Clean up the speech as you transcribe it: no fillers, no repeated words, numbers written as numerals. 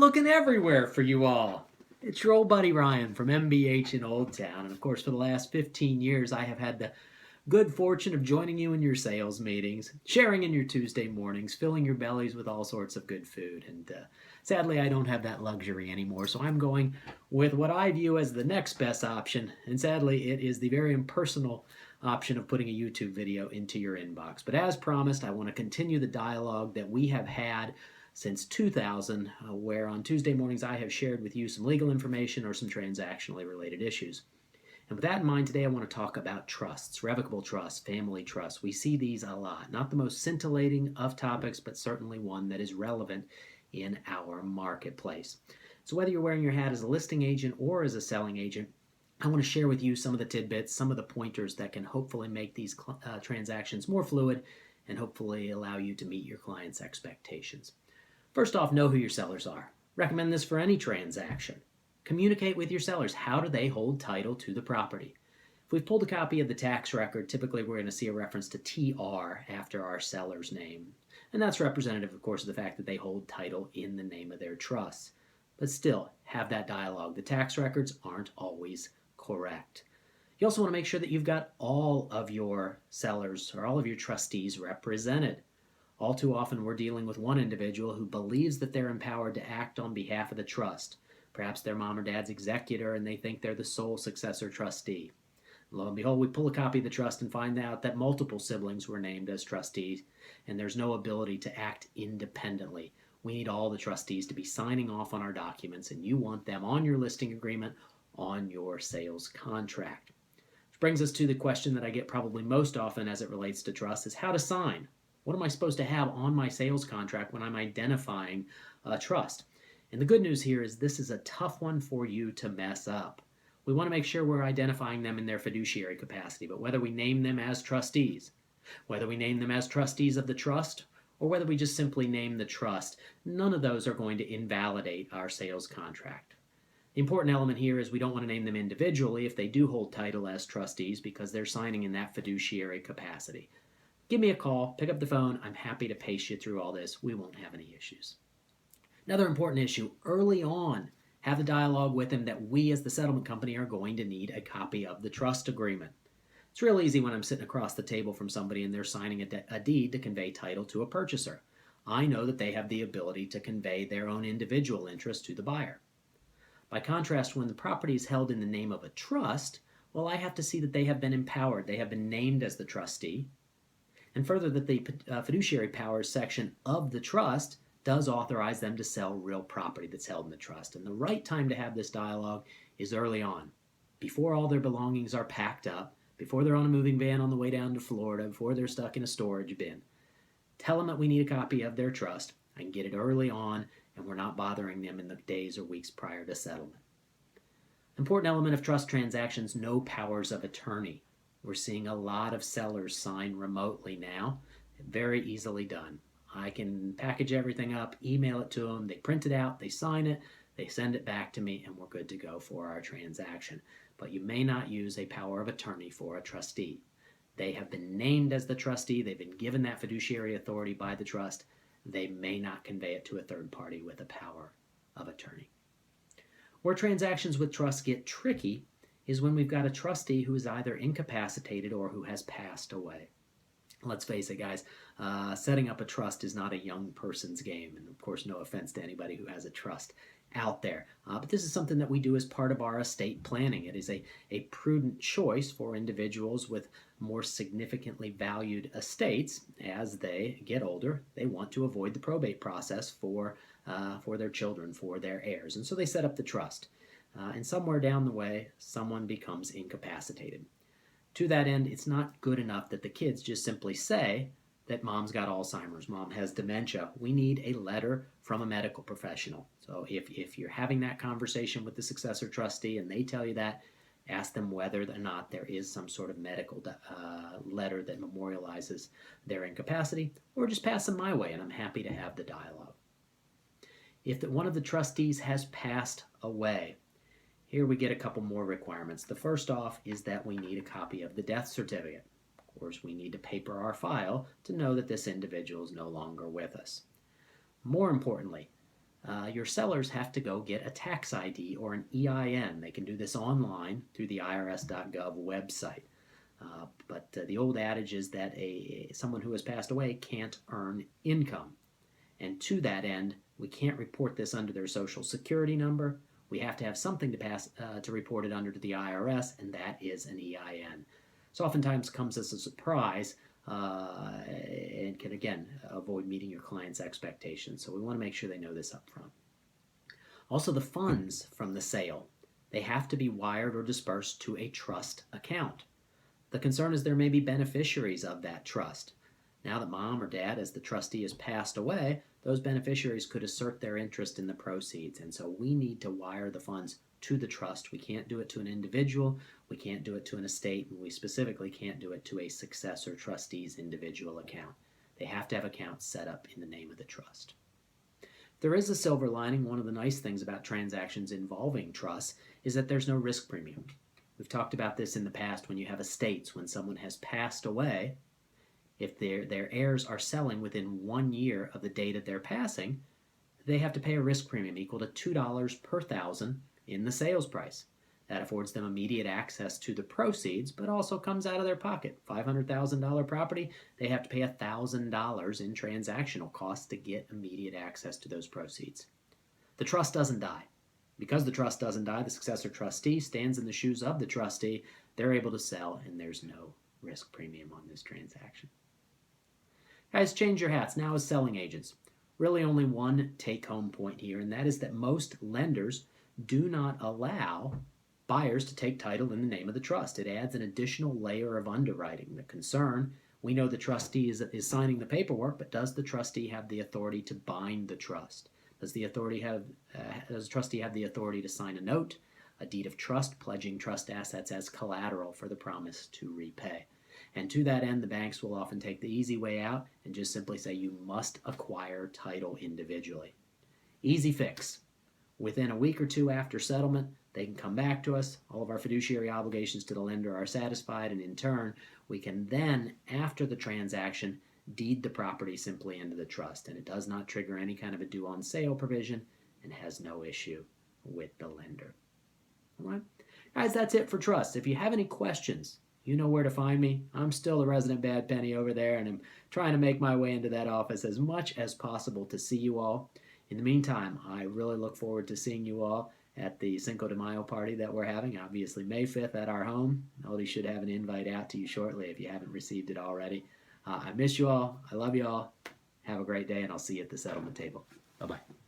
looking everywhere for you all. It's your old buddy Ryan from MBH in Old Town. And of course, for the last 15 years, I have had the good fortune of joining you in your sales meetings, sharing in your Tuesday mornings, filling your bellies with all sorts of good food. And sadly, I don't have that luxury anymore. So I'm going with what I view as the next best option. And sadly, it is the very impersonal option of putting a YouTube video into your inbox. But as promised, I want to continue the dialogue that we have had since 2000, where on Tuesday mornings I have shared with you some legal information or some transactionally related issues. And with that in mind, today I want to talk about trusts, revocable trusts, family trusts. We see these a lot. Not the most scintillating of topics, but certainly one that is relevant in our marketplace. So whether you're wearing your hat as a listing agent or as a selling agent, I want to share with you some of the tidbits, some of the pointers that can hopefully make these transactions more fluid and hopefully allow you to meet your clients' expectations. First off, know who your sellers are. Recommend this for any transaction. Communicate with your sellers. How do they hold title to the property? If we've pulled a copy of the tax record, typically we're going to see a reference to TR after our seller's name. And that's representative, of course, of the fact that they hold title in the name of their trust. But still, have that dialogue. The tax records aren't always correct. You also want to make sure that you've got all of your sellers or all of your trustees represented. All too often, we're dealing with one individual who believes that they're empowered to act on behalf of the trust. Perhaps they're mom or dad's executor and they think they're the sole successor trustee. Lo and behold, we pull a copy of the trust and find out that multiple siblings were named as trustees, and there's no ability to act independently. We need all the trustees to be signing off on our documents, and you want them on your listing agreement, on your sales contract. Which brings us to the question that I get probably most often as it relates to trust is how to sign. What am I supposed to have on my sales contract when I'm identifying a trust? And the good news here is this is a tough one for you to mess up. We want to make sure we're identifying them in their fiduciary capacity, but whether we name them as trustees, whether we name them as trustees of the trust, or whether we just simply name the trust, none of those are going to invalidate our sales contract. The important element here is we don't want to name them individually if they do hold title as trustees because they're signing in that fiduciary capacity. Give me a call, pick up the phone. I'm happy to pace you through all this. We won't have any issues. Another important issue, early on, have the dialogue with them that we as the settlement company are going to need a copy of the trust agreement. It's real easy when I'm sitting across the table from somebody and they're signing a deed to convey title to a purchaser. I know that they have the ability to convey their own individual interest to the buyer. By contrast, when the property is held in the name of a trust, well, I have to see that they have been empowered. They have been named as the trustee. And further, that the fiduciary powers section of the trust does authorize them to sell real property that's held in the trust. And the right time to have this dialogue is early on, before all their belongings are packed up, before they're on a moving van on the way down to Florida, before they're stuck in a storage bin. Tell them that we need a copy of their trust. I can get it early on, and we're not bothering them in the days or weeks prior to settlement. Important element of trust transactions, no powers of attorney. We're seeing a lot of sellers sign remotely now. Very easily done. I can package everything up, email it to them, they print it out, they sign it, they send it back to me, and we're good to go for our transaction. But you may not use a power of attorney for a trustee. They have been named as the trustee, they've been given that fiduciary authority by the trust. They may not convey it to a third party with a power of attorney. Where transactions with trusts get tricky is when we've got a trustee who is either incapacitated or who has passed away. Let's face it, guys, setting up a trust is not a young person's game. And of course, no offense to anybody who has a trust out there. But this is something that we do as part of our estate planning. It is a prudent choice for individuals with more significantly valued estates. As they get older, they want to avoid the probate process for their children, for their heirs. And so they set up the trust. And somewhere down the way, someone becomes incapacitated. To that end, it's not good enough that the kids just simply say that mom's got Alzheimer's, mom has dementia. We need a letter from a medical professional. So if you're having that conversation with the successor trustee and they tell you that, ask them whether or not there is some sort of medical letter that memorializes their incapacity, or just pass them my way, and I'm happy to have the dialogue. If one of the trustees has passed away, here we get a couple more requirements. The first off is that we need a copy of the death certificate. Of course, we need to paper our file to know that this individual is no longer with us. More importantly, your sellers have to go get a tax ID or an EIN. They can do this online through the irs.gov website. But the old adage is that someone who has passed away can't earn income. And to that end, we can't report this under their social security number. We have to have something to report it under to the IRS, and that is an EIN. So oftentimes comes as a surprise and can, again, avoid meeting your client's expectations. So we want to make sure they know this up front. Also, the funds from the sale, they have to be wired or dispersed to a trust account. The concern is there may be beneficiaries of that trust. Now that mom or dad, as the trustee, has passed away, those beneficiaries could assert their interest in the proceeds. And so we need to wire the funds to the trust. We can't do it to an individual. We can't do it to an estate. And we specifically can't do it to a successor trustee's individual account. They have to have accounts set up in the name of the trust. There is a silver lining. One of the nice things about transactions involving trusts is that there's no risk premium. We've talked about this in the past when you have estates. When someone has passed away, if their heirs are selling within 1 year of the date of their passing, they have to pay a risk premium equal to $2 per thousand in the sales price. That affords them immediate access to the proceeds, but also comes out of their pocket. $500,000 property, they have to pay $1,000 in transactional costs to get immediate access to those proceeds. The trust doesn't die. Because the trust doesn't die, the successor trustee stands in the shoes of the trustee. They're able to sell, and there's no risk premium on this transaction. Guys, change your hats now as selling agents. Really only one take-home point here, and that is that most lenders do not allow buyers to take title in the name of the trust. It adds an additional layer of underwriting. The concern, we know the trustee is signing the paperwork, but does the trustee have the authority to bind the trust? Does the trustee have the authority to sign a note, a deed of trust, pledging trust assets as collateral for the promise to repay? And to that end, the banks will often take the easy way out and just simply say you must acquire title individually. Easy fix. Within a week or two after settlement, they can come back to us. All of our fiduciary obligations to the lender are satisfied, and in turn, we can then, after the transaction, deed the property simply into the trust, and it does not trigger any kind of a due on sale provision and has no issue with the lender. All right, guys, that's it for trust. If you have any questions, you know where to find me. I'm still the resident bad penny over there, and I'm trying to make my way into that office as much as possible to see you all. In the meantime, I really look forward to seeing you all at the Cinco de Mayo party that we're having, obviously May 5th at our home. Melody should have an invite out to you shortly if you haven't received it already. I miss you all. I love you all. Have a great day, and I'll see you at the settlement table. Bye-bye.